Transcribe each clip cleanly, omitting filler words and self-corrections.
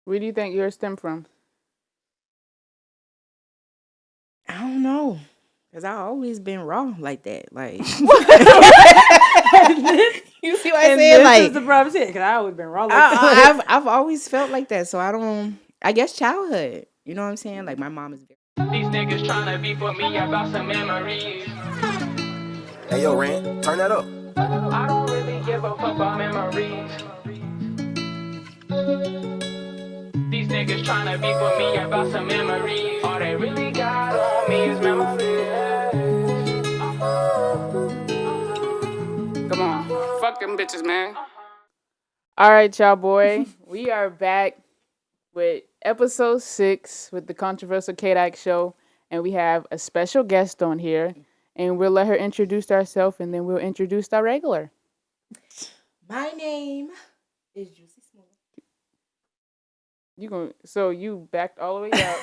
Where do you think yours stem from? I don't know. Because I've always been raw like that. Like, you see what I'm saying? This Like, is the problem shit, because I always been wrong like that. I've always felt like that. So I guess childhood. You know what I'm saying? Like, my mom is very. These niggas tryna be for me about some memories. Hey, yo, Ren, turn that up. I don't really give a fuck about memories. These niggas tryna be for me about some memories. All they really got on me is memories. Come on. Fuck them bitches, man. All right, y'all boy. We are back with episode 6 with the controversial KDike show. And we have a special guest on here. And we'll let her introduce herself and then we'll introduce our regular. My name is Juicy Smoola. So you backed all the way out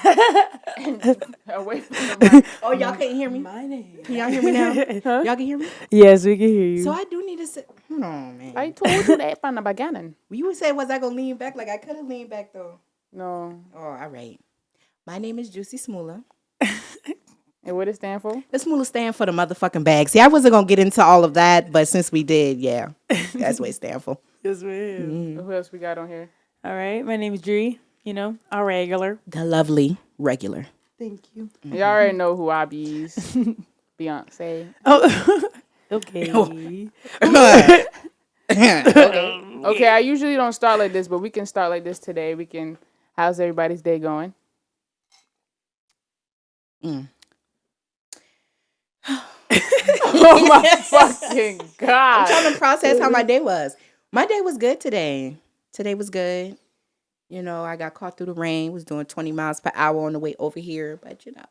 and away from the mic. Oh, y'all can't hear me? My name. Can y'all hear me now? Huh? Y'all can hear me? Yes, we can hear you. So I do need to sit. Hold on, man. I told you that from the beginning. You would say, was I going to lean back? Like, I could have leaned back, though. No. Oh, all right. My name is Juicy Smoola. And what it stand for? The Smoola stand for the motherfucking bag. See, I wasn't going to get into all of that, but since we did, yeah. That's what it stand for. Yes, ma'am. Who else we got on here? All right, my name is Dree. You know, our regular. The lovely regular. Thank you. Y'all already know who I be's. Beyonce. Oh, okay. Okay, I usually don't start like this, but we can start like this today. How's everybody's day going? Oh my fucking God. I'm trying to process how my day was. My day was good today. Today was good. You know, I got caught through the rain. Was doing 20 miles per hour on the way over here. But, you know,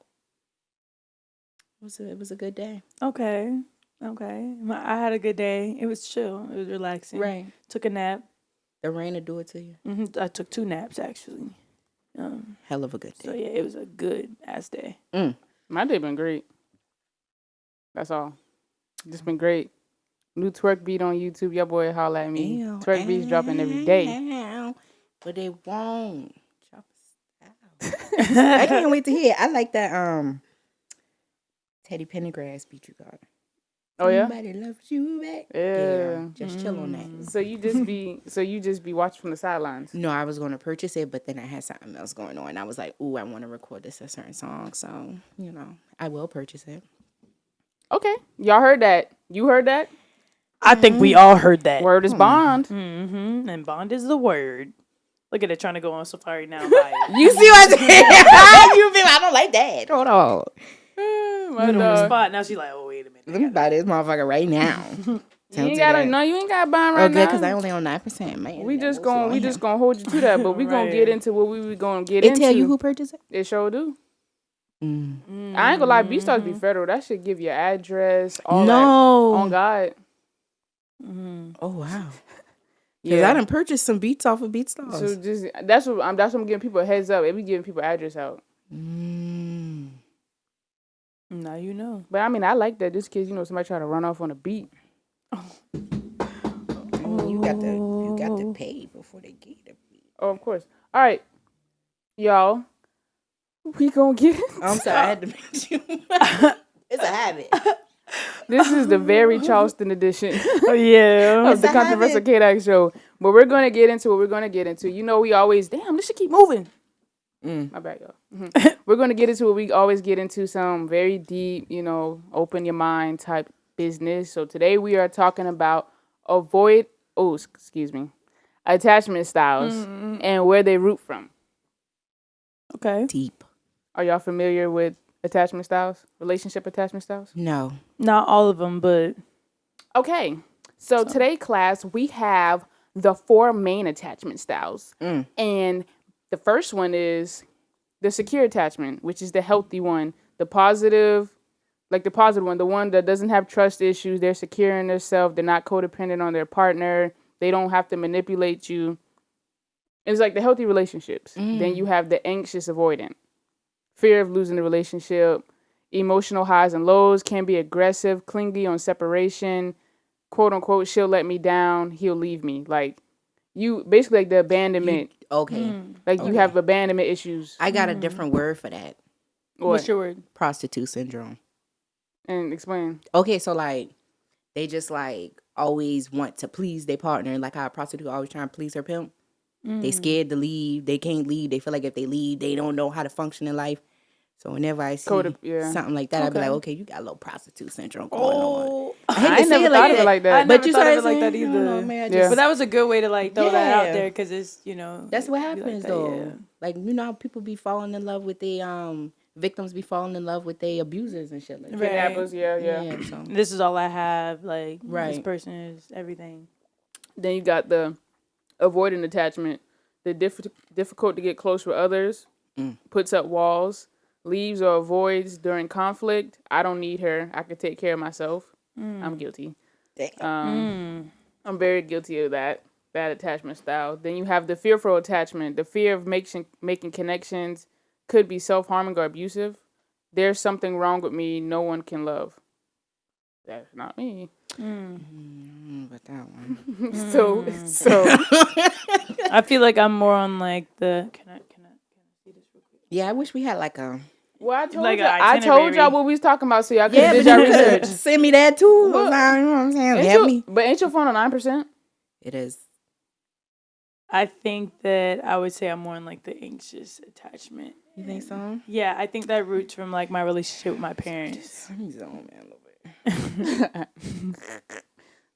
it was a good day. Okay. I had a good day. It was chill. It was relaxing. Right. Took a nap. The rain will do it to you. I took 2 naps, actually. Hell of a good So, day. yeah, it was a good ass day. My day been great. That's all. Just been great. New twerk beat on YouTube. Your boy holla at me. Twerk beats dropping every day. But they won't. Drop a style. I can't wait to hear it. I like that Teddy Pendergrass beat you got. Oh yeah? Somebody loves you back. Yeah. Just chill on that. So you just be watching from the sidelines. No, I was going to purchase it, but then I had something else going on. I was like, ooh, I want to record this a certain song. So, you know, I will purchase it. Okay. Y'all heard that. You heard that? I think we all heard that. Word is bond. Mm-hmm. And bond is the word. Look at it trying to go on Safari now. Buy it. You see what I'm saying? I don't like that. Hold on. Put on the spot. Now she's like, oh, wait a minute. Let me buy this motherfucker right now. You ain't gotta buy right okay, now. because I only on 9%. Man, We just gonna hold you to that, but we gonna get into what we were gonna get it into. tell you who purchased it? It sure do. I ain't gonna lie, BeatStars be federal. That should give your address, all that. On God. Oh wow. Because I done purchased some beats off of BeatStars. So just that's what I'm giving people a heads up. It be giving people address out. Now you know. But I mean, I like that. This kid, somebody try to run off on a beat. You got to pay before they get the beat. Oh, of course. All right, y'all. We gonna get. I'm sorry, I had to make you. It's a habit. This is the very Charleston edition. Yeah. Of the controversial KDike show. But we're gonna get into what we're gonna get into. We always this should keep moving. My bad, y'all. We're gonna get into what we always get into, some very deep, open your mind type business. So today we are talking about attachment styles and where they root from. Okay. Deep. Are y'all familiar with attachment styles? Relationship attachment styles? No. Not all of them, but. Okay. So today, class, we have the 4 main attachment styles. And the first one is the secure attachment, which is the healthy one. The positive one, the one that doesn't have trust issues. They're secure in themselves. They're not codependent on their partner. They don't have to manipulate you. It's like the healthy relationships. Then you have the anxious avoidant. Fear of losing the relationship. Emotional highs and lows, can be aggressive, clingy on separation. Quote unquote, she'll let me down, he'll leave me. Like, you basically like the abandonment. Okay. Like you have abandonment issues. I got a different word for that. What's your word? Prostitute syndrome. And explain. Okay, so like they just like always want to please their partner, like how a prostitute always trying to please her pimp. They scared to leave. They can't leave. They feel like if they leave, they don't know how to function in life. So whenever I see something like that, I'd be like, okay, you got a little prostitute syndrome going on. I ain't never thought of it like that. I never But you thought of started it like that saying, either. I don't know, man, I Yeah. just, But that was a good way to like throw that out Yeah. there because it's, you know. that's what be like happens that, though. yeah. Like, you know how people be falling in love with their victims be falling in love with their abusers and shit like that. Right. Kidnappers, yeah. So This is all I have. Like, this Right. person is everything. Then you got the avoidant attachment, the difficult to get close with others, puts up walls, leaves or avoids during conflict. I don't need her. I can take care of myself. I'm guilty. I'm very guilty of that attachment style. Then you have the fearful attachment, the fear of making connections, could be self-harming or abusive. There's something wrong with me. No one can love. That's not me. but that one. So I feel like I'm more on like the. Can I see this real quick? Yeah, I wish we had like a well, I told Like y'all, an I told itinerary. y'all what we was talking about, so y'all could yeah, did y'all research. but send me that too. You know what I'm saying? Ain't Help me. But ain't your phone on 9%? It is. I think that I would say I'm more on like the anxious attachment. You think so? Yeah, I think that roots from like my relationship with my parents. Let me zone in a little bit.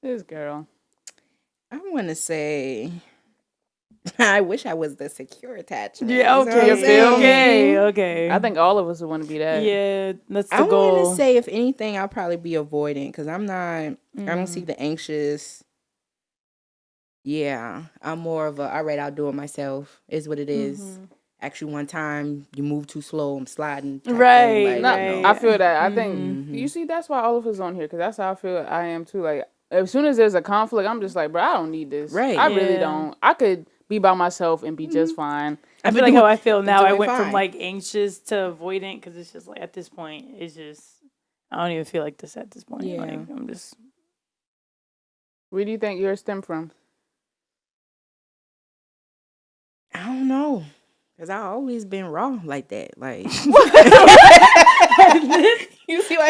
This girl. I want to say, I wish I was the secure attachment. Yeah, You know what okay, I'm saying? okay. I think all of us would want to be that. Yeah, that's the I want goal. to say, if anything, I'll probably be avoidant because I'm not. I don't see the anxious. Yeah, I'm more of a. All right, I'll do it myself. Is what it is. Actually, one time you move too slow. I'm sliding. type Right, thing, like, No, you know. I feel that. I think you see that's why all of us on here because that's how I feel I am too. Like as soon as there's a conflict, I'm just like, bro, I don't need this. Right. I really Yeah. don't. I could be by myself and be just fine. I feel like how I feel now. I doing went from fine. like anxious to avoidant because it's just like at this point, it's just I don't even feel like this at this point. Yeah. Like I'm just Where do you think yours stem from? I don't know. Because I've always been raw like that. Like, you see what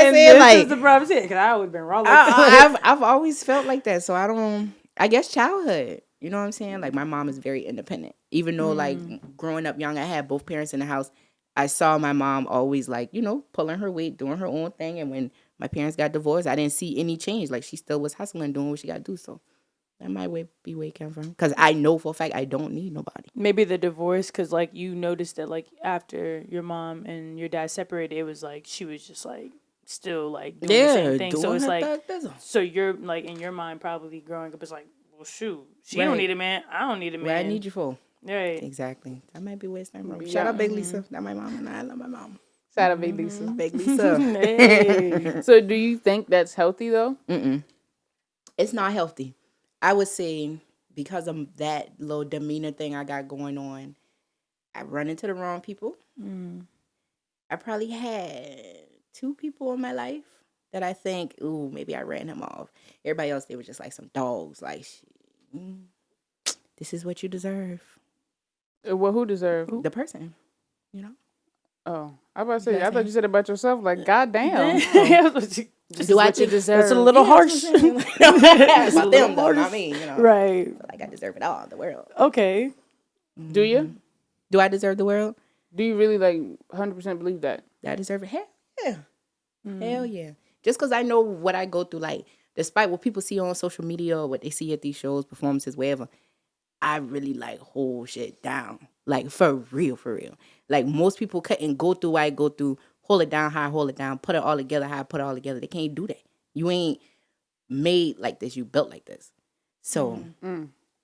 I'm and saying? this Like, is the problem because I always been wrong like that. I've always felt like that. So I guess childhood. You know what I'm saying? Like, my mom is very independent. Even though, like, growing up young, I had both parents in the house. I saw my mom always, like, you know, pulling her weight, doing her own thing. And when my parents got divorced, I didn't see any change. Like, she still was hustling, doing what she got to do. So that might be where it came from. Because I know for a fact I don't need nobody. Maybe the divorce because like you noticed that like after your mom and your dad separated, it was like she was just like still like doing the same thing. So doing it's her like thug thizzle. so you're like in your mind probably growing up it's like well shoot she don't Right. need a man I don't need a man. What I need you for. Right. Exactly. That might be where it's from. Yeah. Shout out Big Lisa. That's my mom, and I love my mom. Shout out Big Lisa. Big Lisa. Hey. So do you think that's healthy though? It's not healthy. I would say because of that little demeanor thing I got going on, I run into the wrong people. I probably had 2 people in my life that I think, ooh, maybe I ran him off. Everybody else, they were just like some dogs. Like, this is what you deserve. Well, who deserve? The person, you know? Oh, I was about to say. I That's thought you said about yourself. Like, goddamn. Do I what you think deserve. That's a little harsh. it's about them, though, not me, you know? Right. I feel like I deserve it all in the world. Okay. Do you? Do I deserve the world? Do you really like 100% believe that? I deserve it. Hell yeah. Hell yeah. Just because I know what I go through, like, despite what people see on social media or what they see at these shows, performances, wherever, I really, like, hold shit down. Like, for real, for real. Like, most people couldn't go through what I go through, hold it down how I hold it down, put it all together how I put it all together. They can't do that. You ain't made like this. You built like this. So,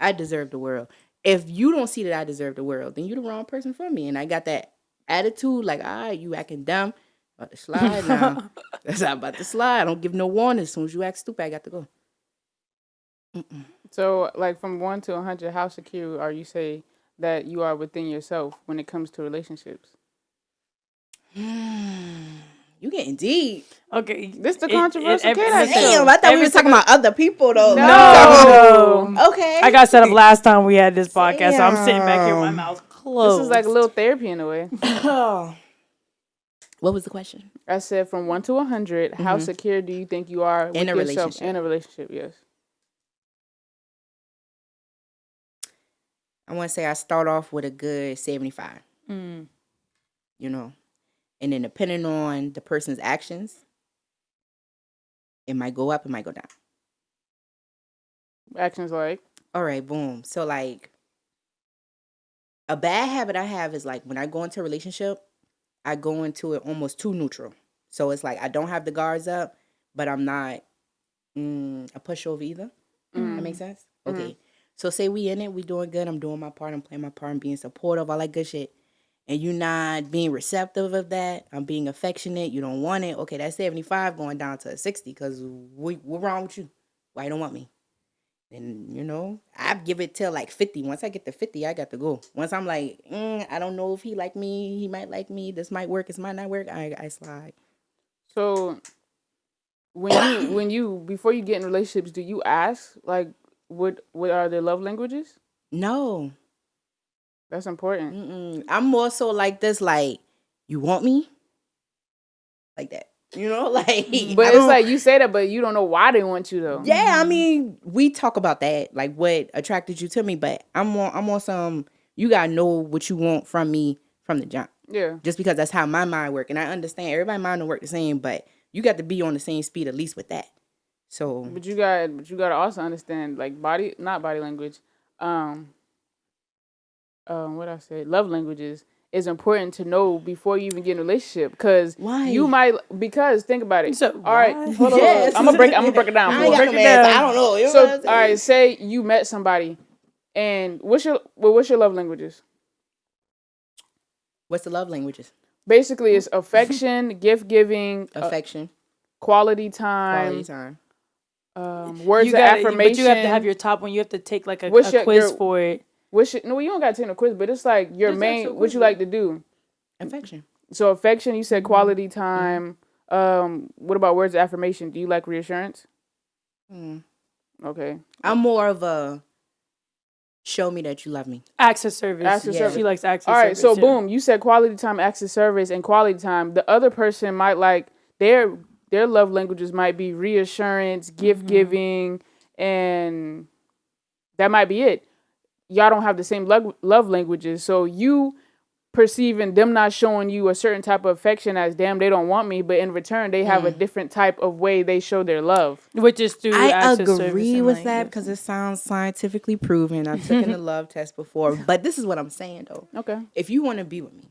I deserve the world. If you don't see that I deserve the world, then you're the wrong person for me. And I got that attitude, like, all right, you acting dumb. About to slide now. That's not about to slide. I don't give no warning. As soon as you act stupid, I got to go. So, like, from 1 to 100, how secure are you say that you are within yourself when it comes to relationships? You getting deep. Okay. This the controversial KDike show. Damn, I thought we were talking about other people though. No. Okay. I got set up last time we had this podcast, so I'm sitting back here with my mouth closed. This is like a little therapy in a way. What was the question? I said from 1 to 100, how secure do you think you are with in a yourself relationship? in a relationship? Yes. I want to say I start off with a good 75. You know, and then depending on the person's actions, it might go up, it might go down. Actions like? All right, boom. So like, a bad habit I have is like when I go into a relationship, I go into it almost too neutral. So it's like I don't have the guards up, but I'm not a pushover either. That makes sense? Okay. So say we in it, we doing good. I'm doing my part. I'm playing my part. I'm being supportive. All that good shit. And you not being receptive of that. I'm being affectionate. You don't want it. Okay, that's 75 going down to 60 because what's wrong with you? Why you don't want me? And, you know, I give it till like 50. Once I get to 50, I got to go. Once I'm like, I don't know if he like me. He might like me. This might work. This might not work. I slide. So when you before you get in relationships, do you ask like what are their love languages? No. That's important. I'm more so like this, like, you want me? Like that. You know, like. But it's like you say that, but you don't know why they want you though. Yeah, I mean, we talk about that, like what attracted you to me, but I'm on some, you gotta know what you want from me from the jump. Yeah. Just because that's how my mind work. And I understand everybody's mind don't work the same, but you got to be on the same speed at least with that. So But you gotta also understand like not body language. What I say, love languages is important to know before you even get in a relationship because think about it. So, all right, hold on. Yes. I'm gonna break it down. I ain't got no man, I don't know. You know So what I'm saying? all right, say you met somebody, and what's your love languages? What's the love languages? Basically, it's affection, gift giving, Affection, quality time, words of affirmation. But you have to have your top one. You have to take like a quiz for it. No, you don't gotta take no quiz, but it's like your main what you like to do. affection. So affection, you said quality time. What about words of affirmation? Do you like reassurance? Okay. I'm more of a show me that you love me. Acts of service. Service. She likes acts of All service. right, so boom, you said quality time, acts of service, and quality time. The other person might like their love languages might be reassurance, gift giving, and that might be it. Y'all don't have the same love languages, so you perceiving them not showing you a certain type of affection as damn they don't want me, but in return they have a different type of way they show their love, which is through acts of service. I agree with that because it sounds scientifically proven. I've taken the love test before, but this is what I'm saying though. Okay. If you want to be with me,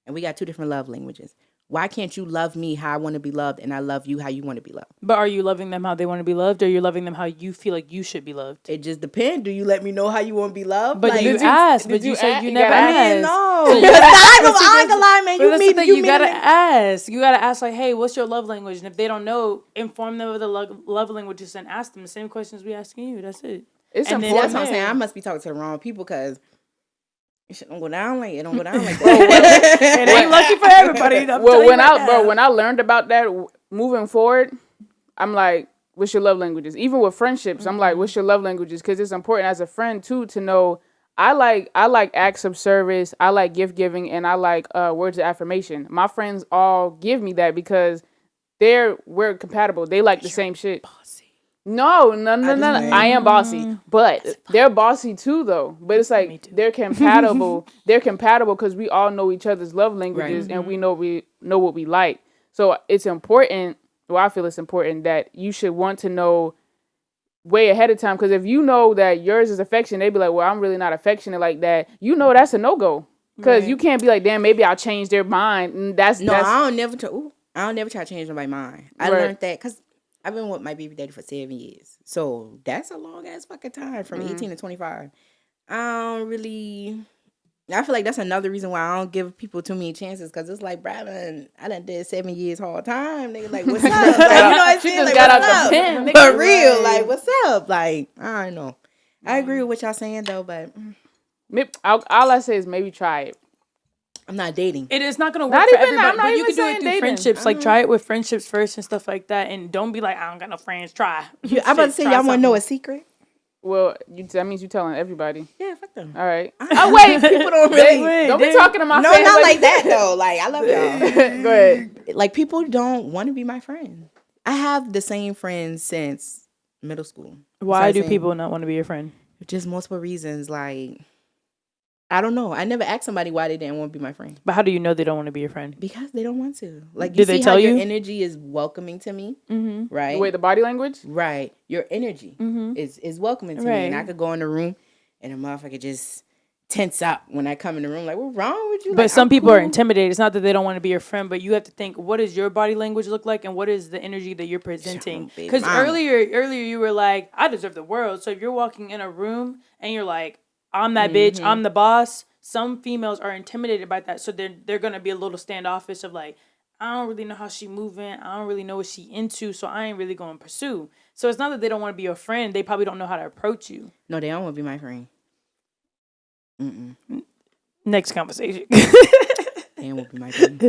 and we got two different love languages, why can't you love me how I want to be loved, and I love you how you want to be loved? But are you loving them how they want to be loved, or you're loving them how you feel like you should be loved? It just depends. Do you let me know how you want to be loved? But like, you asked, but you said you never asked. No, I ain't gonna lie, man. You gotta ask. You gotta ask, like, hey, what's your love language? And if they don't know, inform them of the love languages and ask them the same questions we asking you. That's it. It's important. That's what I'm saying. I must be talking to the wrong people because it don't go down like that. It ain't lucky for everybody. When I learned about that, moving forward, I'm like, what's your love languages? Even with friendships, I'm like, what's your love languages? Because it's important as a friend too to know. I like acts of service. I like gift giving, and I like words of affirmation. My friends all give me that because we're compatible. They like the same shit. Bossy. No. I am bossy, but they're bossy too, though. But it's like they're compatible. They're compatible because we all know each other's love languages, and we know what we like. So it's important. Well, I feel it's important that you should want to know way ahead of time, because if you know that yours is affection, they be like, well, I'm really not affectionate like that. You know that's a no-go. Because you can't be like, damn, maybe I'll change their mind. And I don't never try to change nobody's mind. I learned that because I've been with my baby daddy for 7 years. So that's a long-ass fucking time from 18 to 25. I feel like that's another reason why I don't give people too many chances, because it's like, bro, I done did 7 years hard time. Nigga, like, what's up? Like, you know what I'm saying? Like, got out the pen. For real, like, what's up? Like, I don't know. I agree with what y'all saying, though, but all I say is maybe try it. I'm not dating. It is not gonna work Not for even- everybody, I'm not but you even can do it saying through dating. friendships. Like try it with friendships first and stuff like that, and don't be like, I don't got no friends. Try. I'm about to say, y'all want to know a secret? Well, that means you telling everybody. Yeah, fuck them. All right. Oh wait, people don't really. Don't be talking to my No, fans not like that though. Like I love y'all. Go ahead. Like people don't want to be my friend. I have the same friends since middle school. Why do people not want to be your friend? Just multiple reasons. Like I don't know. I never asked somebody why they didn't want to be my friend. But how do you know they don't want to be your friend? Because they don't want to. Like Did you they see tell how you? your energy is welcoming to me, right? Wait, the body language? Right. Your energy is welcoming to me. And I could go in the room and a motherfucker just tense up when I come in the room. Like, what's wrong with you? But like, some I'm people cool. are intimidated. It's not that they don't want to be your friend, but you have to think, what does your body language look like and what is the energy that you're presenting? baby Because mama. earlier you were like, I deserve the world. So if you're walking in a room and you're like, I'm that bitch, I'm the boss, some females are intimidated by that. So they're going to be a little standoffish of like, I don't really know how she moving. I don't really know what she into. So I ain't really going to pursue. So it's not that they don't want to be your friend. They probably don't know how to approach you. No, they don't want to be my friend. Next conversation. They don't want to be my friend.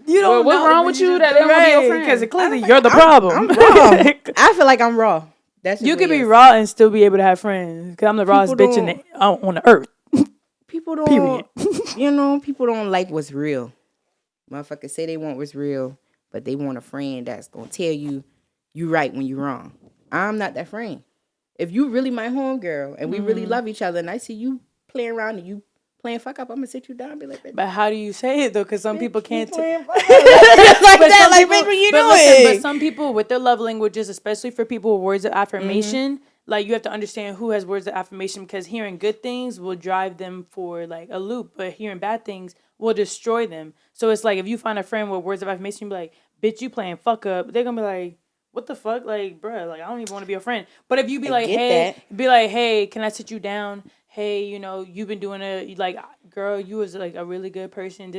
You don't What's know, wrong with you that they don't want to be your friend? Because clearly you're the problem. I'm raw. I feel like I'm raw. That's just You what could it be is. raw and still be able to have friends. Because I'm the rawest People bitch on the earth. People don't, people don't like what's real. Motherfuckers say they want what's real, but they want a friend that's going to tell you right when you're wrong. I'm not that friend. If you really my homegirl and we really love each other and I see you playing around and you playing fuck up, I'm going to sit you down and be like, bitch, But how do you say it, though? Because some people can't. playing fuck up. like that, like, bitch, what you but doing? listen, but some people with their love languages, especially for people with words of affirmation, like you have to understand who has words of affirmation because hearing good things will drive them for like a loop, but hearing bad things will destroy them. So it's like if you find a friend with words of affirmation, you be like, bitch, you playing fuck up. They're gonna be like, what the fuck? Like, bruh, like I don't even want to be a friend. But if you be like, hey, can I sit you down? Hey, you've been doing girl, you was like a really good person,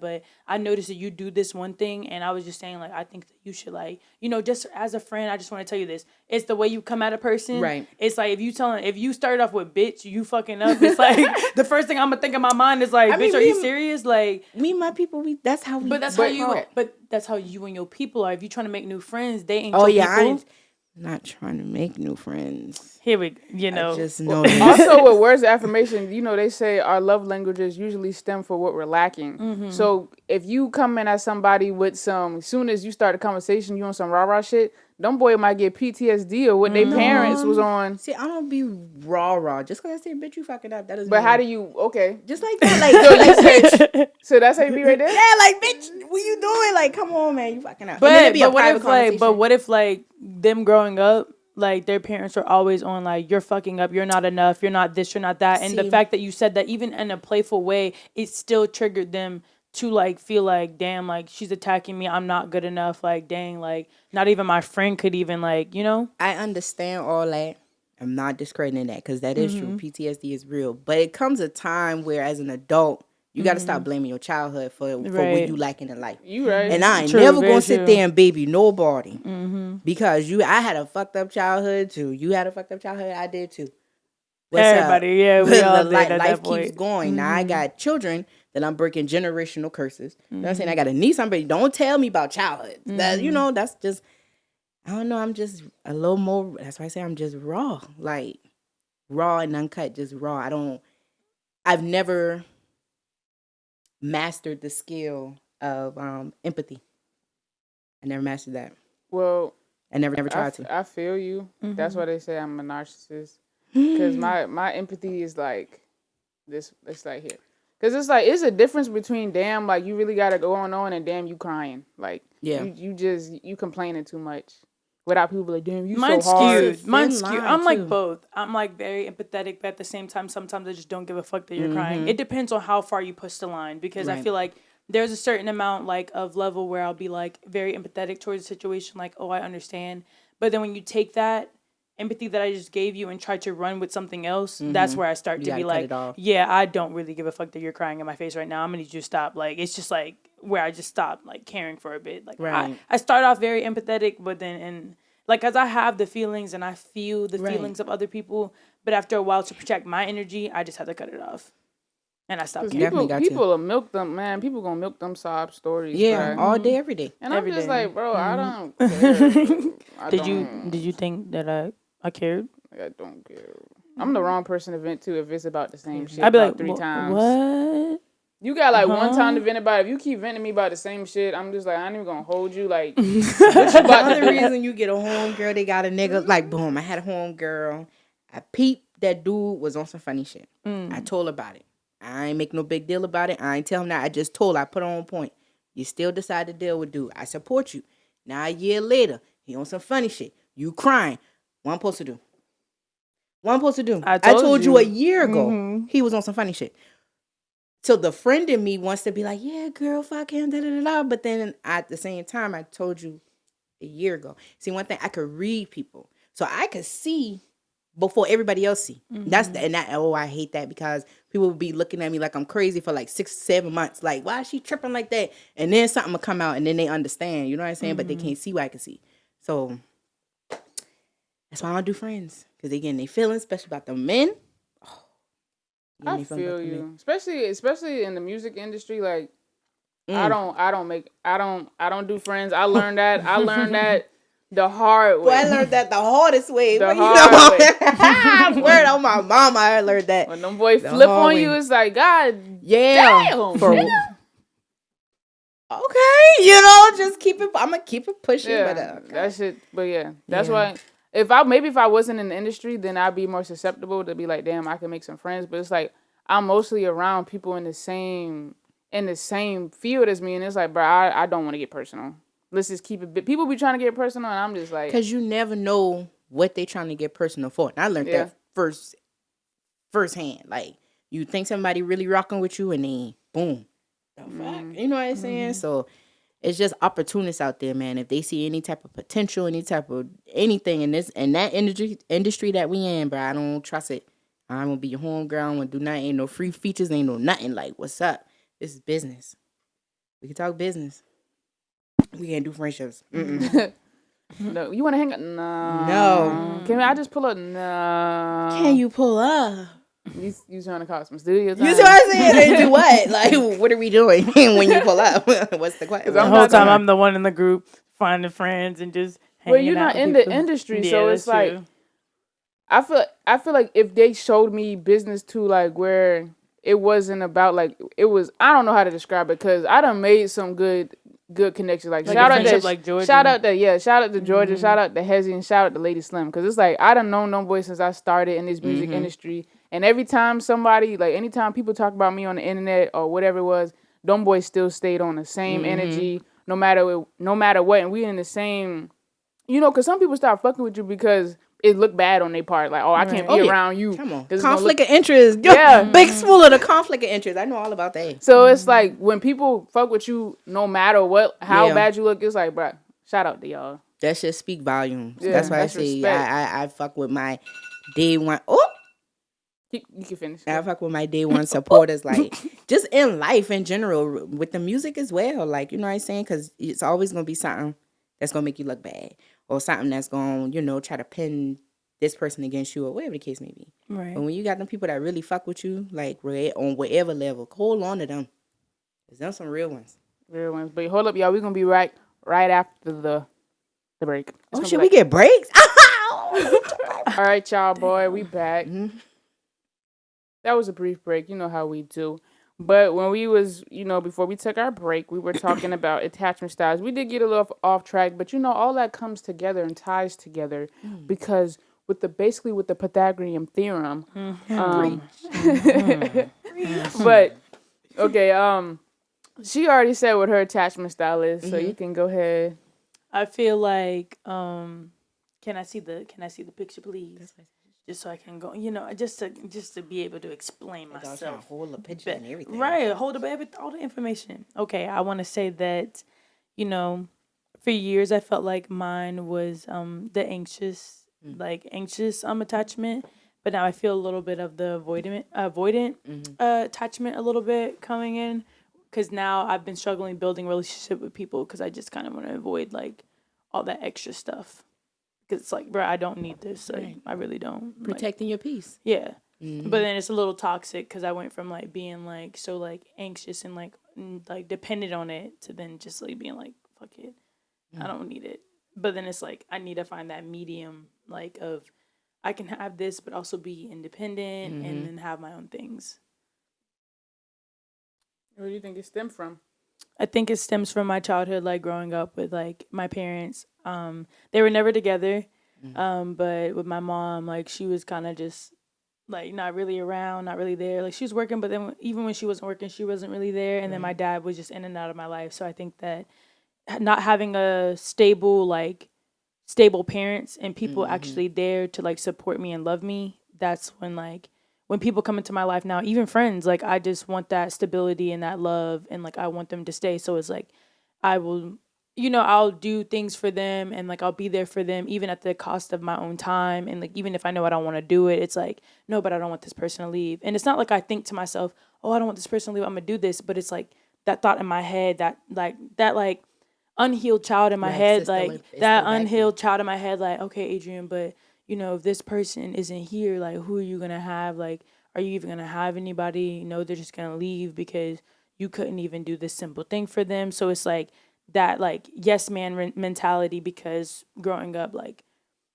but I noticed that you do this one thing, and I was just saying, like, I think that you should, like, just as a friend, I just want to tell you this. It's the way you come at a person. Right. It's like, if you start off with, bitch, you fucking up, it's like, the first thing I'm going to think in my mind is like, bitch, are you serious? Like, me and my people, that's how we. But that's how you and your people are. If you're trying to make new friends, they ain't your people. I'm not trying to make new friends. Here we, I just know Also, with words of affirmation, they say our love languages usually stem for what we're lacking. So if you come in at somebody with as soon as you start a conversation, you on some rah-rah shit, them boy might get PTSD or what their parents was on. See, I don't be raw. Just because I say, bitch, you fucking up, that doesn't But mean. how do you, okay. Just like that, like, So that's how you be right there? yeah, like, bitch, what you doing? Like, come on, man, you fucking up. But what if them growing up, like their parents are always on like, you're fucking up, you're not enough, you're not this, you're not that. And the fact that you said that even in a playful way, it still triggered them to like feel like, damn, like she's attacking me, I'm not good enough, like dang, like not even my friend could even like, I understand all that. I'm not discrediting that because that is true. PTSD is real. But it comes a time where as an adult, you got to stop blaming your childhood for what you lacking in life. You right. And I ain't never going to sit there and baby nobody. Because I had a fucked up childhood too. You had a fucked up childhood. I did too. Everybody, yeah, we all did at life that point. keeps going. Now I got children that I'm breaking generational curses. You know what I'm saying? I got to need somebody. Don't tell me about childhood. That, that's just, I don't know. I'm just a little more, that's why I say I'm just raw. Like raw and uncut, just raw. I've never mastered the skill of empathy. I never mastered that. Well, I never tried to. I feel you. That's why they say I'm a narcissist. Because my empathy is like this. It's like here. Because it's like, it's a difference between damn, like you really got it going on and damn, you crying. Like, you complaining too much. Without people like, damn, you Mine's so hard. skewed. Mine's skewed. I'm like both. I'm like very empathetic, but at the same time, sometimes I just don't give a fuck that you're crying. It depends on how far you push the line because I feel like there's a certain amount like of level where I'll be like very empathetic towards the situation, like, oh, I understand. But then when you take that empathy that I just gave you and try to run with something else, that's where I start to be like, yeah, I don't really give a fuck that you're crying in my face right now. I'm gonna need you to stop. Like, it's just like where I just stop like caring for a bit. Like, I start off very empathetic, but then like, cause I have the feelings and I feel the feelings of other people, but after a while to protect my energy, I just have to cut it off. And I stopped Because caring. Definitely got people will milk them, man. People gonna milk them sob stories. Yeah, bruh. all day, every day. And Every I'm just day. like, bro, I don't care. Did you think that I cared? I don't care. I'm the wrong person to vent to if it's about the same shit I'd be about like, 3 times. What? You got like one time to vent about it. If you keep venting me about the same shit, I'm just like, I ain't even gonna hold you. Like, The other reason you get a homegirl, they got a nigga. Like, boom, I had a homegirl. I peeped that dude was on some funny shit. I told her about it. I ain't make no big deal about it. I ain't tell him that. I just told her. I put her on point. You still decide to deal with dude. I support you. Now a year later, he on some funny shit. You crying. What I'm supposed to do? What I'm supposed to do? I told you a year ago he was on some funny shit. So the friend in me wants to be like, yeah, girl, fuck him, da da da da. But then at the same time, I told you a year ago. See, one thing, I could read people, so I could see before everybody else see. I hate that because people would be looking at me like I'm crazy for like 6-7 months. Like, why is she tripping like that? And then something will come out, and then they understand. You know what I'm saying? But they can't see what I can see. So that's why I don't do friends, because they getting their feelings, especially about the men. I feel you, especially in the music industry. Like, I don't do friends. I learned that the hard way. Well, I learned that the hardest way. The hard way. Word on my mama, I learned that. When them boys flip on you, it's like, God damn. Okay, just keep it. I'm gonna keep it pushing. Yeah, that shit. But yeah, that's why. If I wasn't in the industry, then I'd be more susceptible to be like, damn, I can make some friends. But it's like I'm mostly around people in the same field as me, and it's like, bro, I don't want to get personal. Let's just keep it. People be trying to get personal, and I'm just like, because you never know what they trying to get personal for. And I learned that firsthand. Like, you think somebody really rocking with you, and then boom, the fuck, you know what I'm saying? So it's just opportunists out there, man. If they see any type of potential, any type of anything in that industry that we in, bro, I don't trust it. I'm gonna be your homegirl. I don't wanna do nothing. Ain't no free features. Ain't no nothing. Like, what's up? This is business. We can talk business. We can't do friendships. no, you want to hang up? No. Can I just pull up? No. Can you pull up? You trying to cause some studio time? You see what I'm saying? They do what? Like, what are we doing when you pull up? What's the question? The whole time I'm the one in the group finding friends and just hanging well, you're out not with in people. the industry, Yeah, so it's like true. I feel like if they showed me business to like where it wasn't about like it was, I don't know how to describe it because I done made some good connections. Like shout out to Georgia. shout out to Georgia, shout out to Hezzy, and shout out to Lady Slim, because it's like I done known them boys since I started in this music industry. And every time anytime people talk about me on the internet or whatever it was, them boys still stayed on the same energy, no matter what. And we in the same, because some people start fucking with you because it looked bad on their part. Like, I can't be around you. Come on. Conflict of interest. Yeah. Big Smoola, the conflict of interest. I know all about that. So it's like when people fuck with you, no matter how bad you look, it's like, bruh, shout out to y'all. That shit speak volumes. Yeah, that's why I say I fuck with my day one. Oh, you can finish. I fuck with my day one supporters, like just in life in general, with the music as well. Like, you know what I'm saying? Because it's always gonna be something that's gonna make you look bad, or something that's gonna, try to pin this person against you, or whatever the case may be. Right. But when you got them people that really fuck with you, like on whatever level, hold on to them. Cause them some real ones. Real ones. But hold up, y'all. We're gonna be right after the break. Should we get breaks? All right, y'all, boy, we back. That was a brief break. You know how we do. But when we was, before we took our break, we were talking about attachment styles. We did get a little off track, but all that comes together and ties together because with the Pythagorean theorem. But okay, she already said what her attachment style is, so you can go ahead. I feel like can I see the picture, please? Just so I can go, just to be able to explain myself. Hold the picture and everything. Right, hold up all the information. Okay, I want to say that, for years I felt like mine was the anxious attachment, but now I feel a little bit of the avoidant attachment a little bit coming in, because now I've been struggling building a relationship with people because I just kind of want to avoid like all that extra stuff. Because it's like, bro, I don't need this. Like, I really don't. Protecting your peace. Yeah. But then it's a little toxic because I went from like being like so like anxious and like dependent on it to then just like being like fuck it, I don't need it. But then it's like I need to find that medium like of I can have this but also be independent and then have my own things. Where do you think it stemmed from? I think it stems from my childhood, like growing up with like my parents. They were never together, but with my mom, like she was kind of just like not really around, not really there. Like she was working, but then even when she wasn't working, she wasn't really there. And then my dad was just in and out of my life. So I think that not having a stable parents and people actually there to like support me and love me, that's when people come into my life now, even friends, like I just want that stability and that love and like I want them to stay. So it's like I will, I'll do things for them and like I'll be there for them even at the cost of my own time. And like even if I know I don't want to do it, it's like, no, but I don't want this person to leave. And it's not like I think to myself, oh, I don't want this person to leave, I'm gonna do this. But it's like that thought in my head, that unhealed child in my head, like that unhealed child in my head, like, okay, Adrian, but if this person isn't here, like, who are you gonna have? Like, are you even gonna have anybody? They're just gonna leave because you couldn't even do this simple thing for them. So it's like that, like, yes man mentality. Because growing up, like,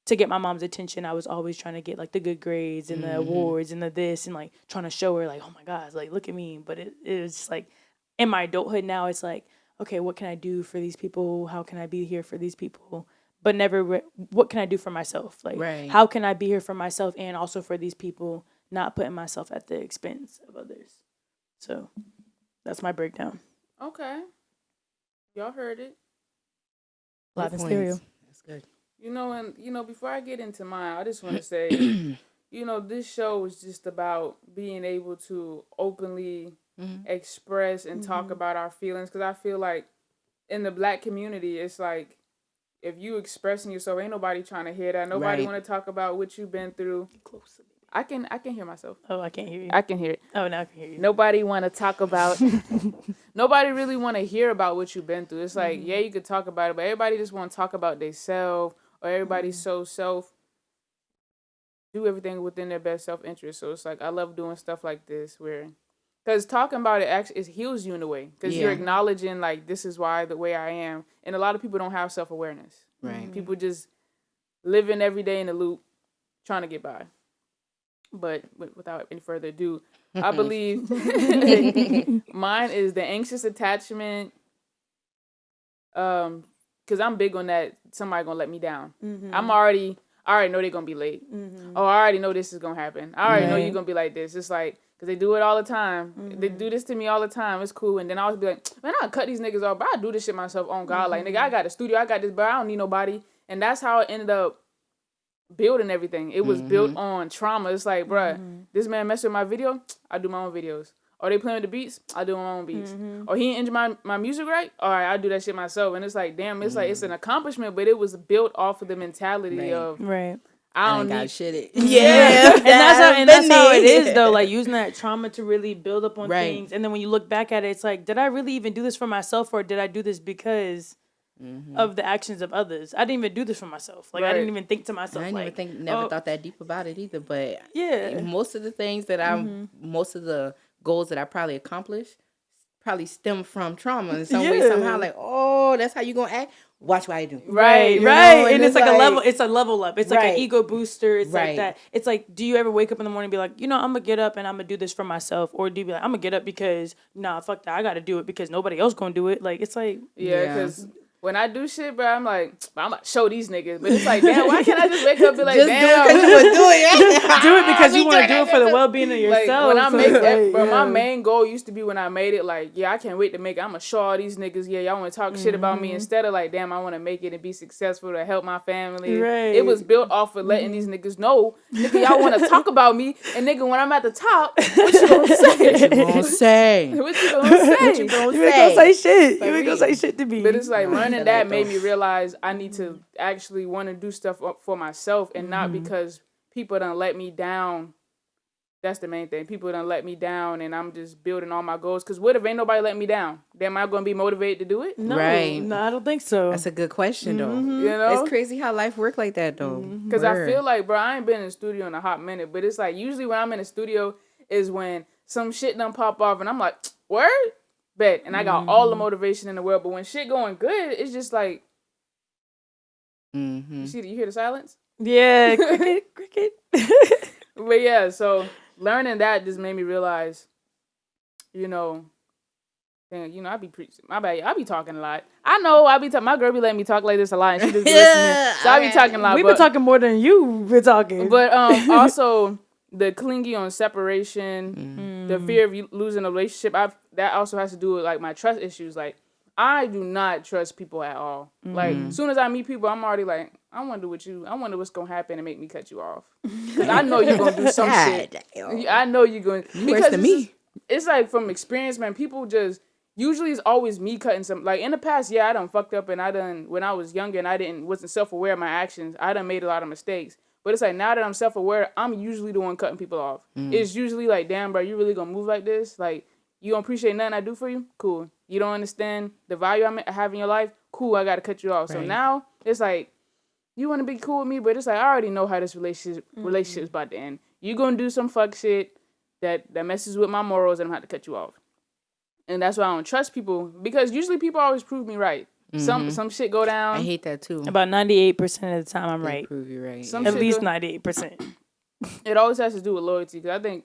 to get my mom's attention, I was always trying to get like the good grades and the awards and the this and like trying to show her like, oh my gosh, like look at me. But it was just like in my adulthood now, it's like, okay, what can I do for these people? How can I be here for these people? But never, what can I do for myself? Like, how can I be here for myself and also for these people, not putting myself at the expense of others? So that's my breakdown. Okay. Y'all heard it. Live in stereo. That's good. And before I get into mine, I just want to say, this show is just about being able to openly express and talk about our feelings. Because I feel like in the Black community, it's like, if you expressing yourself, ain't nobody trying to hear that. Nobody want to talk about what you've been through. Closer. I can hear myself. Oh, I can't hear you. I can hear it. Oh, now I can hear you. Nobody want to talk about. Nobody really want to hear about what you've been through. It's like, yeah, you could talk about it, but everybody just want to talk about themselves, or everybody's so do everything within their best self-interest. So it's like, I love doing stuff like this because talking about it actually heals you in a way. Because you're acknowledging, like, this is why the way I am. And a lot of people don't have self-awareness. Right. People just living every day in a loop, trying to get by. But without any further ado, I believe mine is the anxious attachment. Because I'm big on that. Somebody gonna let me down. I already know they're gonna be late. Oh, I already know this is gonna happen. I already know you're gonna be like this. It's like, because they do it all the time. They do this to me all the time. It's cool. And then I'll be like, man, I'll cut these niggas off, but I do this shit myself on God. Like, nigga, I got a studio, I got this, but I don't need nobody. And that's how it ended up building everything. It was built on trauma. It's like, bruh, this man messed with my video, I do my own videos. Or they playing with the beats, I do my own beats. Or he didn't injure my music right, all right, I do that shit myself. And it's like, damn, it's like, it's an accomplishment, but it was built off of the mentality of, I don't got need shit. Yeah. and that's how it is though. Like using that trauma to really build up on things. And then when you look back at it, it's like, did I really even do this for myself, or did I do this because of the actions of others? I didn't even do this for myself. Like I didn't even think to myself. I never thought that deep about it either. But yeah, most of the things that most of the goals that I probably accomplished probably stem from trauma in some way, somehow. Like, oh, that's how you gonna act. Watch what I do. Right. And it's like a level. It's a level up. It's like an ego booster. It's like that. It's like, do you ever wake up in the morning and be like, I'm gonna get up and I'm gonna do this for myself, or do you be like, I'm gonna get up because fuck that, I gotta do it because nobody else gonna do it. Like it's like because. When I do shit, bro, I'm like, I'm about to show these niggas. But it's like, damn, why can't I just wake up and be like, damn. Do it because you would do it. Do it because you want to do it for the well-being of yourself. Like, when I make that, bro, my main goal used to be when I made it, like, yeah, I can't wait to make it. I'm going to show all these niggas, yeah, y'all want to talk shit about me. Instead of like, damn, I want to make it and be successful to help my family. Right. It was built off of letting these niggas know, nigga, y'all want to talk about me. And nigga, when I'm at the top, what you going to say? What you going to say? What you going to say? What you going to say? You ain't going to say shit. You ain't going to say shit to me. But it's like, learning that made me realize I need to actually want to do stuff for myself and not because people done let me down That's the main thing. People done let me down, and I'm just building all my goals. Because what if ain't nobody let me down? Then am I going to be motivated to do it? No, Right. no, I don't think so. That's a good question, though. You know? It's crazy how life work like that, though. Because I feel like, bro, I ain't been in the studio in a hot minute. But it's like, usually when I'm in the studio is when some shit done pop off, and I'm like, word? Bet. And I got all the motivation in the world. But when shit going good, it's just like, you hear the silence? Yeah, cricket. But yeah, so learning that just made me realize, you know, I be preaching. My bad. I be talking a lot. I know I be talking. My girl be letting me talk like this a lot, and she just be listening. So I be talking a lot. We've been talking more than you been talking. But also the clingy on separation, the fear of losing a relationship. That also has to do with like my trust issues. Like I do not trust people at all. Like as soon as I meet people, I'm already like, I wonder what's gonna happen and make me cut you off. Because I know you're gonna do some shit. I know you're going to. Worse than me. It's like from experience, man. People just usually it's always me cutting some. Like in the past, yeah, I done fucked up, and when I was younger and I wasn't self aware of my actions. I done made a lot of mistakes. But it's like now that I'm self aware, I'm usually the one cutting people off. It's usually like, damn, bro, you really gonna move like this? Like you don't appreciate nothing I do for you? Cool. You don't understand the value I have in your life? Cool. I gotta cut you off. Right. So now it's like, you want to be cool with me, but it's like, I already know how this relationship's about to end. You going to do some fuck shit that messes with my morals, and I'm going to have to cut you off. And that's why I don't trust people, because usually people always prove me right. Some shit go down. I hate that too. About 98% of the time, I'm right. Prove you right. At least 98%. It always has to do with loyalty, because I think,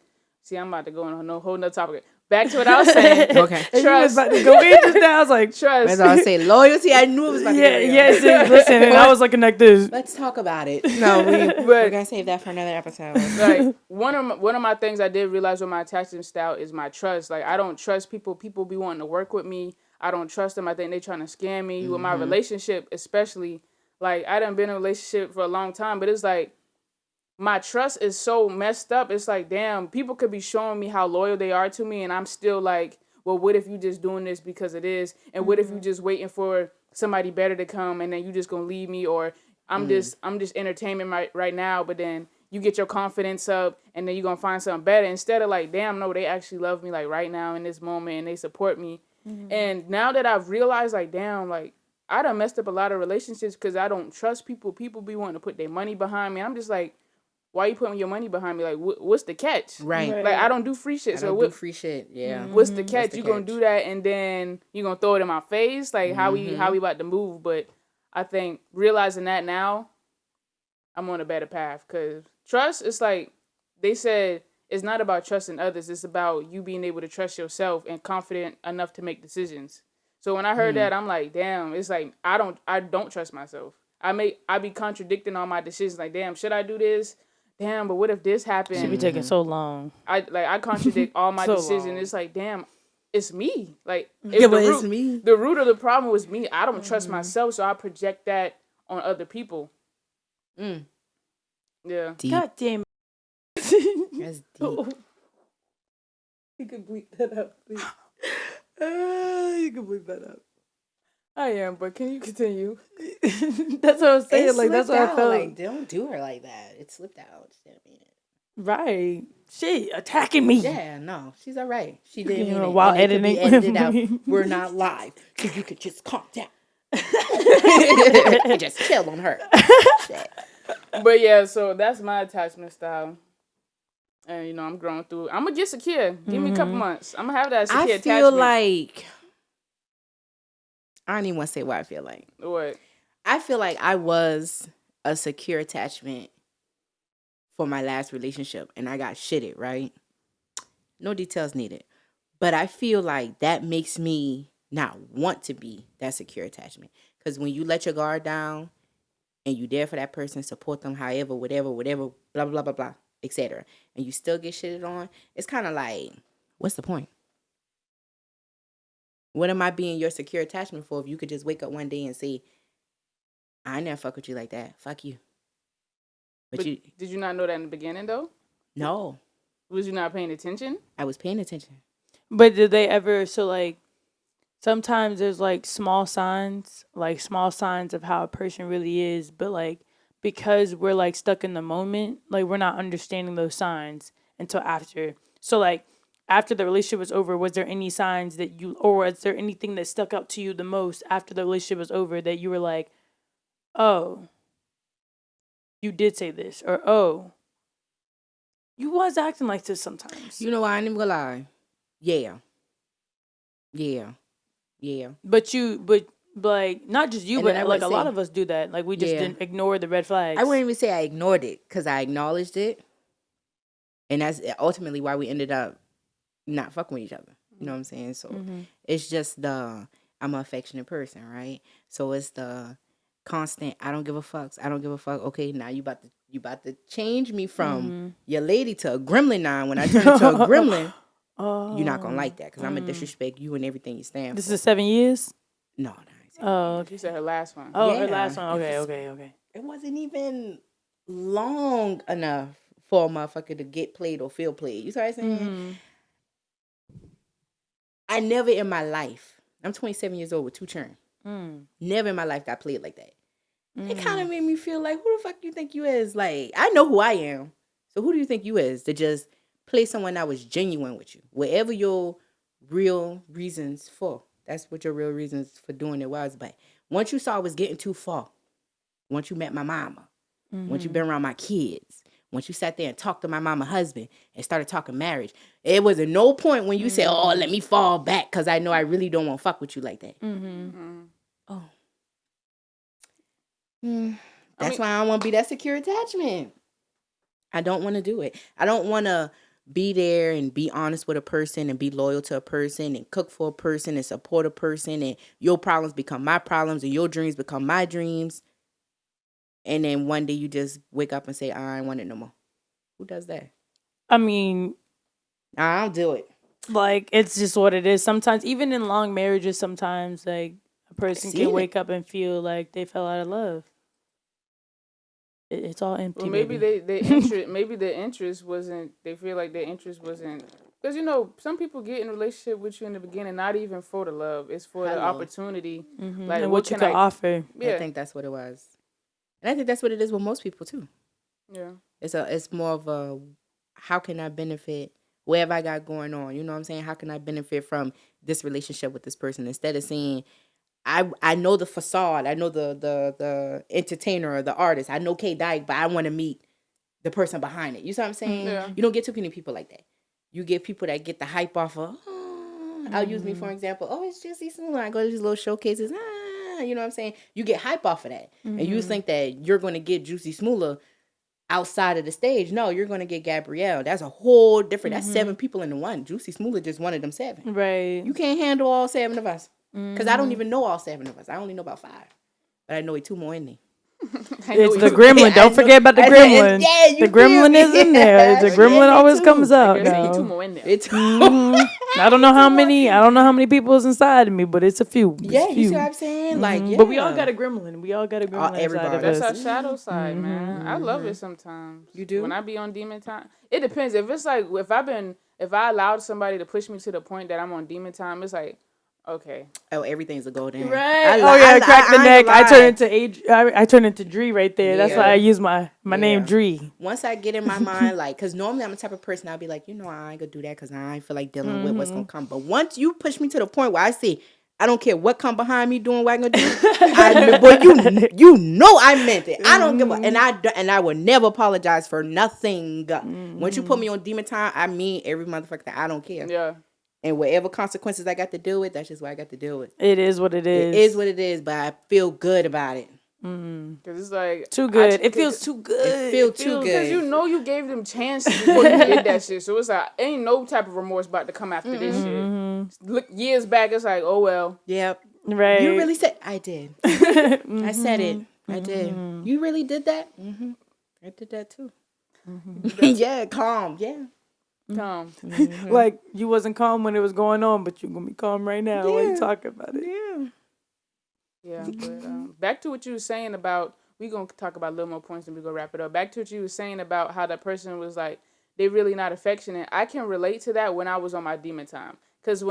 I'm about to go on a whole nother topic. Back to what I was saying. Okay. Trust. You was about to go in just now. I was like, trust. As I was saying, loyalty. I knew it was about to go. Yes. Listen, and I was looking like this. Let's talk about it. No, we're gonna save that for another episode. Like one of my things I did realize with my attachment style is my trust. Like I don't trust people. People be wanting to work with me. I don't trust them. I think they trying to scam me. With my relationship, especially. Like I done been in a relationship for a long time, but it's like, my trust is so messed up. It's like, damn, people could be showing me how loyal they are to me, and I'm still like, well, what if you just doing this because it is? And what if you just waiting for somebody better to come, and then you just gonna leave me? Or I'm just entertainment right now, but then you get your confidence up, and then you're gonna find something better. Instead of like, damn, no, they actually love me like right now in this moment, and they support me. And now that I've realized, like, damn, like I done messed up a lot of relationships because I don't trust people. People be wanting to put their money behind me. I'm just like, why you putting your money behind me? Like, what's the catch? Right. Like, I don't do free shit. I don't do free shit. Yeah. What's the catch? You gonna do that, and then you gonna throw it in my face? Like, how we about to move? But I think realizing that now, I'm on a better path. Because trust, it's like, they said, it's not about trusting others. It's about you being able to trust yourself and confident enough to make decisions. So when I heard that, I'm like, damn, it's like, I don't trust myself. I be contradicting all my decisions. Like, damn, should I do this? Damn, but what if this happened? Should be taking so long. I contradict all my decisions. It's like, damn, it's me. Like, it's me. The root of the problem was me. I don't trust myself, so I project that on other people. Yeah. Deep. God damn it. That's deep. You can bleep that out, please. You can bleep that out. I am, but can you continue? That's what I'm saying. Like, that's what I felt. Like, don't do her like that. It slipped out. Right. She attacking me. Yeah, no. She's all right. She didn't mean it. While And it could be edited out. editing. We're not live. So you could just calm down. Just chill on her. But yeah, so that's my attachment style. And, I'm growing through. I'm going to get secure. Give me a couple months. I'm going to have that secure attachment. I feel like... I don't even want to say what I feel like. What? I feel like I was a secure attachment for my last relationship, and I got shitted, right? No details needed. But I feel like that makes me not want to be that secure attachment. Because when you let your guard down and you there for that person, support them however, whatever, blah, blah, blah, blah, etc., and you still get shitted on, it's kind of like, what's the point? What am I being your secure attachment for if you could just wake up one day and say, I never fuck with you like that. Fuck you. But did you not know that in the beginning, though? No. Was you not paying attention? I was paying attention. But did they ever, so like, sometimes there's like small signs of how a person really is, but like, because we're like stuck in the moment, like we're not understanding those signs. until after. So like after the relationship was over, was there any signs that or was there anything that stuck out to you the most after the relationship was over that you were like, oh, you did say this, or oh, you was acting like this sometimes. You know why? I ain't even gonna lie. Yeah. But like not just you, And then I but like would a lot say- of us do that. Like we just Yeah. didn't ignore the red flags. I wouldn't even say I ignored it because I acknowledged it. And that's ultimately why we ended up not fucking with each other. You know what I'm saying? So it's just I'm an affectionate person, right? So it's the constant I don't give a fuck. I don't give a fuck. Okay, now you about to change me from your lady to a gremlin now. When I turn into a gremlin, you're not gonna like that because I'm gonna disrespect you and everything you stand This for. is 7 years. No, no. Oh, okay. She said her last one. Oh, Yeah. her last one. Okay, It's- okay. It wasn't even long enough for a motherfucker to get played or feel played. You see what I'm saying? I never in my life, I'm 27 years old with 2 children. Never in my life got played like that. It kind of made me feel like, who the fuck you think you is? Like, I know who I am. So who do you think you is to just play someone that was genuine with you? Whatever your real reasons for. That's what your real reasons for doing it was. But once you saw it was getting too far, once you met my mama, once you been around my kids, once you sat there and talked to my mama husband and started talking marriage, it was at no point when you said, oh, let me fall back because I know I really don't want to fuck with you like that. Oh. That's why I don't want to be that secure attachment. I don't want to do it. I don't want to be there and be honest with a person and be loyal to a person and cook for a person and support a person and your problems become my problems and your dreams become my dreams. And then one day you just wake up and say, I don't want it no more. Who does that? I mean, I don't do it. like it's just what it is. Sometimes, even in long marriages, sometimes like a person seen can it. wake up and feel like they fell out of love. It's all empty. Well, maybe baby. the interest wasn't. They feel like their interest wasn't. Because, you know, some people get in a relationship with you in the beginning, not even for the love. It's for the opportunity. Like, and what you can offer. Yeah. I think that's what it was. And I think that's what it is with most people too. Yeah. It's more of a, how can I benefit whatever I got going on? You know what I'm saying? How can I benefit from this relationship with this person? Instead of saying, I know the facade, I know the entertainer or the artist, I know KDike, but I want to meet the person behind it. You see what I'm saying? Yeah. You don't get too many people like that. You get people that get the hype off of, I'll use me for example. Oh, it's just Smoola. I go to these little showcases. You know what I'm saying? You get hype off of that. And you think that you're going to get Juicy Smoola outside of the stage. No, you're going to get Gabrielle. That's a whole different, that's 7 people in the one. Juicy Smoola just one of them 7. Right. You can't handle all 7 of us. Because I don't even know all 7 of us. I only know about 5. But I know 2 more in there. It's the gremlin. Don't forget about the gremlin. Yeah, you the gremlin feel is me? in there. The Yeah, gremlin me always too. comes out. There's now. 2 more in there. It's I don't know how many. I don't know how many people is inside of me, but it's a few. It's yeah, a you few. see what I'm saying? Like, yeah. But we all got a gremlin. We all got a gremlin inside everybody. of That's us. our shadow side, man. I love it sometimes. You do? When I be on demon time, it depends. If it's like if I allowed somebody to push me to the point that I'm on demon time, it's like, okay. Oh, everything's a golden. Right. Crack the neck. I turn into Dree right there. That's Yeah. why I use my name Dree. Once I get in my mind, like, because normally I'm the type of person I'll be like, you know, I ain't gonna do that because I ain't feel like dealing with what's gonna come. But once you push me to the point where I see, I don't care what come behind me doing what I'm gonna do. Boy, you know I meant it. I don't give a, and I will never apologize for nothing. Once you put me on demon time, I mean every motherfucker. I don't care. Yeah. And whatever consequences I got to deal with, that's just what I got to deal with. It is what it is. It is what it is, but I feel good about it. Because it's like... Too good. It feels too good. It feels too good. Because you know you gave them chances before you did that shit. So it's like, ain't no type of remorse about to come after this shit. Look, years back, it's like, oh, well. Yep. Right. You really said, I did. I said it. I did. You really did that? I did that too. Yeah, calm. Yeah. Calm. Like you wasn't calm when it was going on, but you're gonna be calm right now while you talking about it. Yeah. Yeah, but back to what you were saying about, we're going to talk about a little more points and we're going to wrap it up. Back to what you were saying about how that person was like, they really not affectionate. I can relate to that when I was on my demon time. Because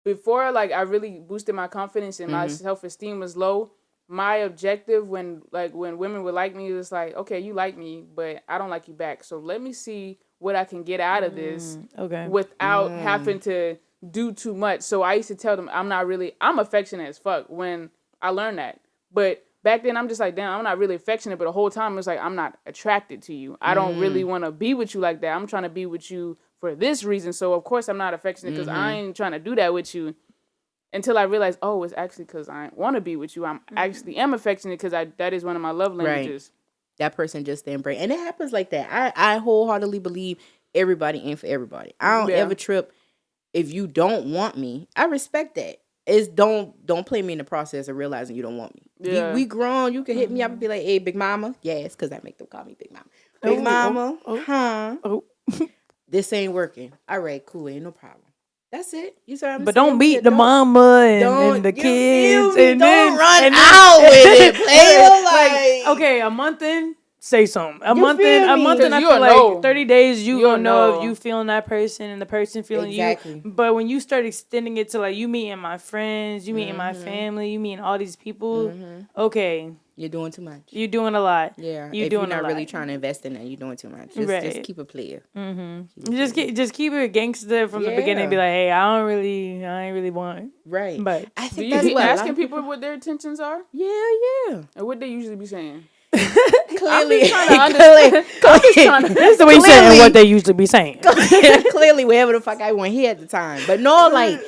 before, like, I really boosted my confidence and my self-esteem was low, my objective when women would like me, it was like, okay, you like me, but I don't like you back. So let me see what I can get out of this Okay. without having to do too much. So I used to tell them I'm affectionate as fuck when I learned that. But back then I'm just like, damn, I'm not really affectionate. But the whole time it's like, I'm not attracted to you. I don't really want to be with you like that. I'm trying to be with you for this reason. So of course I'm not affectionate because I ain't trying to do that with you. Until I realized, oh, it's actually because I want to be with you. I'm actually am affectionate because that is one of my love languages. Right. That person just didn't break. And it happens like that. I wholeheartedly believe everybody ain't for everybody. I don't ever trip. If you don't want me, I respect that. It's don't play me in the process of realizing you don't want me. Yeah. We grown. You can hit me up and be like, hey, big mama. Yes, because I make them call me big mama. Big mama, this ain't working. All right, cool. Ain't no problem. That's it. You see what I'm saying? But don't beat the mama and the kids. And don't run out with it, player. Like, okay, a month in, say something. A You month in, feel me? I 'Cause feel you'll like know. 30 days, you'll You'll know know. if you feeling that person and the person feeling Exactly. you. But when you start extending it to like you meeting my friends, you meeting my family, you meeting all these people, okay. You're doing too much. You're doing a lot. Yeah. You're if doing you're not a really lot. trying to invest in that, you're doing too much. Right. Just keep it player. Just keep it gangster from the beginning. Be like, hey, I ain't really want. Right. But I Do think you that's be what asking people what their intentions are? Yeah. And what they usually be saying? Clearly. trying to understand. that's the way you say it and what they usually be saying. Clearly, wherever the fuck I went here at the time. But no, like,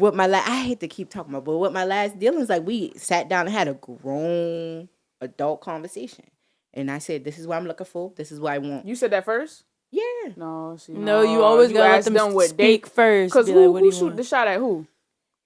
I hate to keep talking about, but what my last dealings, like, we sat down and had a grown adult conversation. And I said, this is what I'm looking for. This is what I want. You said that first? Yeah. No, see, No, you always gotta let ask them what speak first. Because Be like, who what do you shoot want? the shot at who?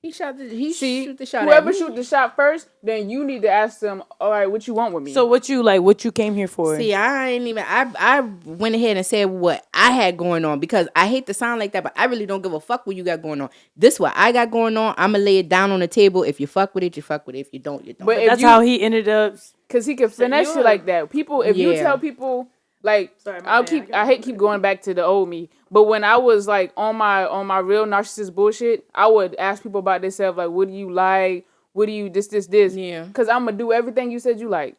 He shoot the shot Whoever at me. shoot the shot first, then you need to ask them, all right, what you want with me? So what you came here for? See, I went ahead and said what I had going on because I hate to sound like that, but I really don't give a fuck what you got going on. This what I got going on. I'm going to lay it down on the table. If you fuck with it, you fuck with it. If you don't, you don't. But That's how he ended up. Because he can finesse you like that. People, if you tell people, like, Sorry, I hate keep going back to the old me. But when I was like on my real narcissist bullshit, I would ask people about themselves, like, what do you like? What do you this? Yeah. Because I'm gonna do everything you said you like.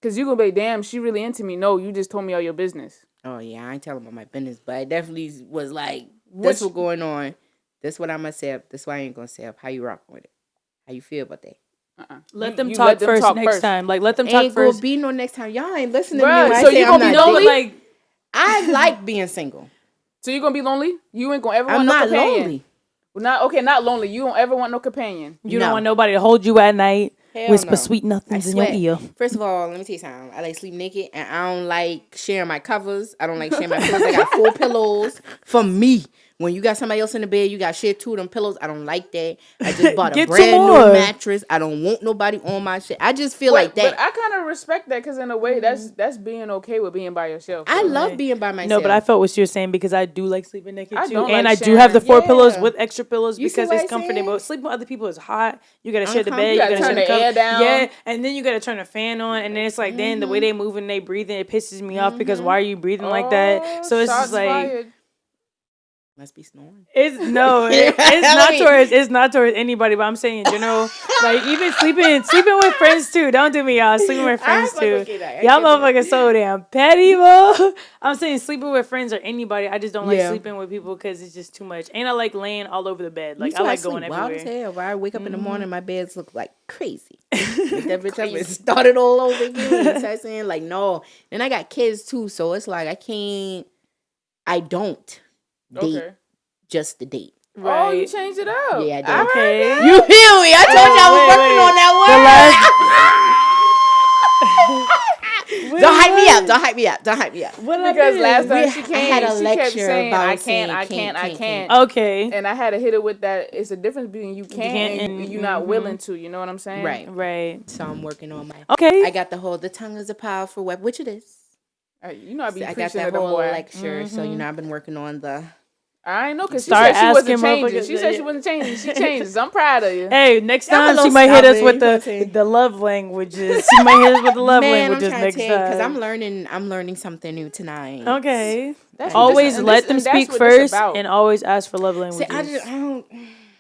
Because you gonna be, damn, she really into me. No, you just told me all your business. Oh yeah, I ain't telling about my business, but I definitely was like, this what's going on. This what I'm gonna accept. This what I ain't gonna accept. How you rocking with it? How you feel about that? Let them talk first next time. Like let them talk Ain't first. gonna be no next time. Y'all ain't listening Bruh, to me when so I say you I'm gonna be not lonely? dating. Like I like being single. So you gonna be lonely? You ain't gonna ever I'm want no not companion. lonely. Not lonely. You don't ever want no companion. you No. don't want nobody to hold you at night, Hell whisper no. sweet I nothings in your swear. ear. First of all, let me tell you something. I like sleep naked, and I don't like sharing my covers. I don't like sharing my pillows. I got 4 pillows for me. When you got somebody else in the bed, you got share 2 of them pillows. I don't like that. I just bought a Get brand some new more. mattress. I don't want nobody on my shit. I just feel like that. But I kind of respect that because in a way, that's being okay with being by yourself. I So. love being by myself. No, but I felt what you were saying because I do like sleeping naked I too, don't and like I do have the 4 sharing. pillows Yeah. with extra pillows You see because what it's I'm saying? comfortable. Sleeping with other people is hot. You gotta share the bed. You gotta gotta turn share the air down. Yeah, and then you gotta turn the fan on, and then it's like then the way they move and they breathing, it pisses me off because why are you breathing like that? So it's shots just like. fired. Must be snoring. It's it's not towards anybody, but I'm saying in general, like even sleeping with friends too. Don't do me, y'all. Sleeping with friends fuck too. with you, like, I Y'all get that. motherfuckers so damn petty, bro. I'm saying sleeping with friends or anybody. I just don't like Yeah. sleeping with people because it's just too much. And I like laying all over the bed. Like You I like sleep going wild as everywhere. hell. Where I wake up in the morning, my beds look like crazy. Like that bitch up and started all over again. You know what I'm saying? Like, no. And I got kids too, so it's like I don't date Okay. just the date. Oh, you Right. changed it up. Yeah, I did. Okay. You feel me? I told you I was wait, working wait. on that word. Don't hype me up. Don't hype me up. Don't hype me up. What I Because did? last time We- she I came, had a she kept lecture saying, about I saying can't. Okay. And I had to hit it with that. It's a difference between you can't can't and and- you're not willing to. You know what I'm saying? Right. Right. So I'm working on my. Okay. I got the tongue is a powerful weapon, which it is. You know I be I got preaching that to them, whole boy. lecture, so I've been working on the. I ain't know because she Start said she wasn't asking changing. motherfuckers- She said she wasn't changing. She changes. I'm proud of you. Hey, next Y'all a time she little might hit us stubborn, with you know what I'm saying? the love languages. She might hit us with the love Man, I'm languages trying next to tell you because time. I'm learning something new tonight. Okay. That's what Always this- let and them that's speak what this first about. and always ask for love See, languages. I don't.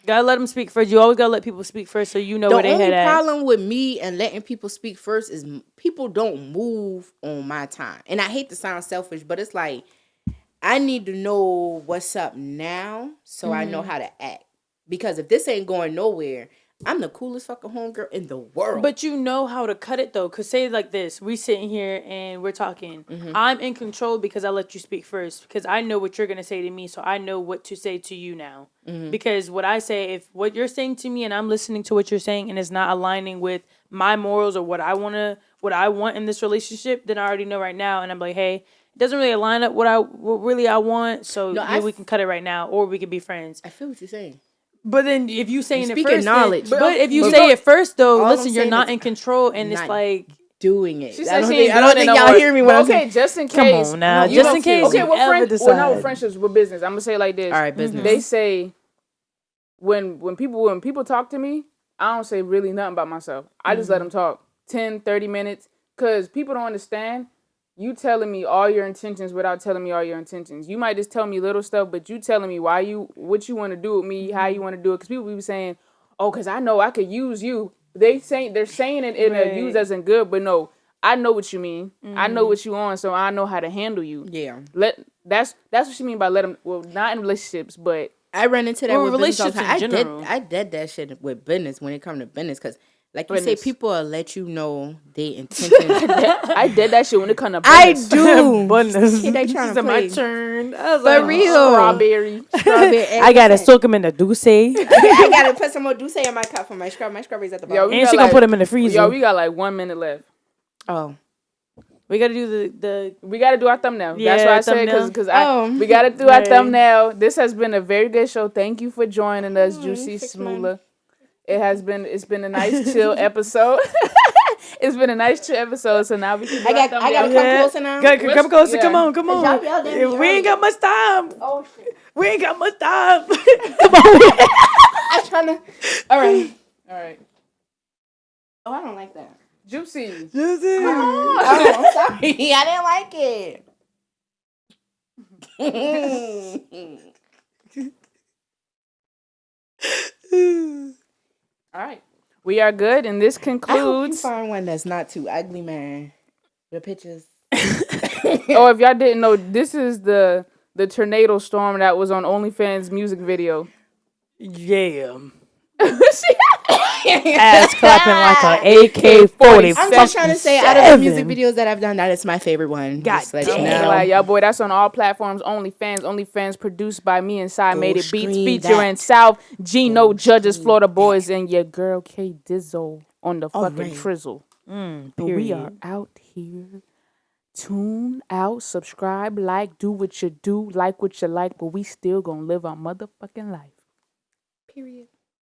Gotta let them speak first. You always gotta let people speak first, so you know where they head The at. only problem with me and letting people speak first is people don't move on my time. And I hate to sound selfish, but it's like I need to know what's up now so I know how to act. Because if this ain't going nowhere, I'm the coolest fucking homegirl in the world. But you know how to cut it though, cause say it like this: we sitting here and we're talking. I'm in control because I let you speak first, because I know what you're gonna say to me, so I know what to say to you now. Because what I say, if what you're saying to me and I'm listening to what you're saying and it's not aligning with my morals or what I want in this relationship, then I already know right now, and I'm like, hey, it doesn't really align up what really I want, so we can cut it right now, or we can be friends. I feel what you're saying. But then if you saying it speaking first, knowledge. but if you say it first though, all listen, I'm you're saying not is in control, and it's not like doing it. She I said don't she think, ain't I don't doing think it no y'all more. hear me when But I'm okay, saying. just in case. Come on now, you just know- in case Okay, you well, ever friends. Well, not with decide. friendships, with business. I'm gonna say it like this. All right, business. They say when people talk to me, I don't say really nothing about myself. I just let them talk 10, 30 minutes, because people don't understand. You telling me all your intentions without telling me all your intentions. You might just tell me little stuff, but you telling me what you want to do with me, how you want to do it. Because people be saying, "Oh, because I know I could use you." They're saying it in a use as in good, but no, I know what you mean. I know what you on, so I know how to handle you. Yeah. That's what she mean by let them. Well, not in relationships, but I run into that Or with business all the relationships time. in general. I did that shit with business when it comes to business, because like you say, Business. people will let you know their intentions. I did that shit when it come to I business. do. Goodness. Kid, they trying to My play. turn. I was For like, real. Strawberry. Strawberry. I gotta soak them in the douce, and I gotta put some more douce in my cup for my scrub. My strawberries at the Yo, bottom. we got she gonna put them in the freezer. Yo, we got like 1 minute left. Oh. We gotta do the We got to do our thumbnail. Yeah, That's why I said thumbnail. because we got to do our Right. thumbnail. This has been a very good show. Thank you for joining us, Juicy fix mine. Smoola. It's been a nice chill episode. It's been a nice chill episode. So now we can do our thumbnail. I gotta come closer now. Come closer. Yeah. Come on. Come on. Y'all yelled at me We ain't got much time. Oh shit. We ain't got much time. I'm trying to. All right. All right. Oh, I don't like that. Juicy. Oh, I'm sorry. I didn't like it. All right. We are good, and this I hope you concludes. find one that's not too ugly, man. The pictures. Oh, if y'all didn't know, this is the tornado storm that was on OnlyFans music video. Yeah. Ass clapping like a AK-47. I'm just trying to say, out of the music videos that I've done, that is my favorite one. God Just let damn. you Yeah, know. like, y'all boy, that's on all platforms. OnlyFans produced by me and Side Made It Beats, screen featuring that. South Gino Judges, screen Florida Boys, and your girl K Dizzle on the fucking right. trizzle. But we are out here. Tune out, subscribe, like, do what you do, like what you like, but we still gonna live our motherfucking life. Period.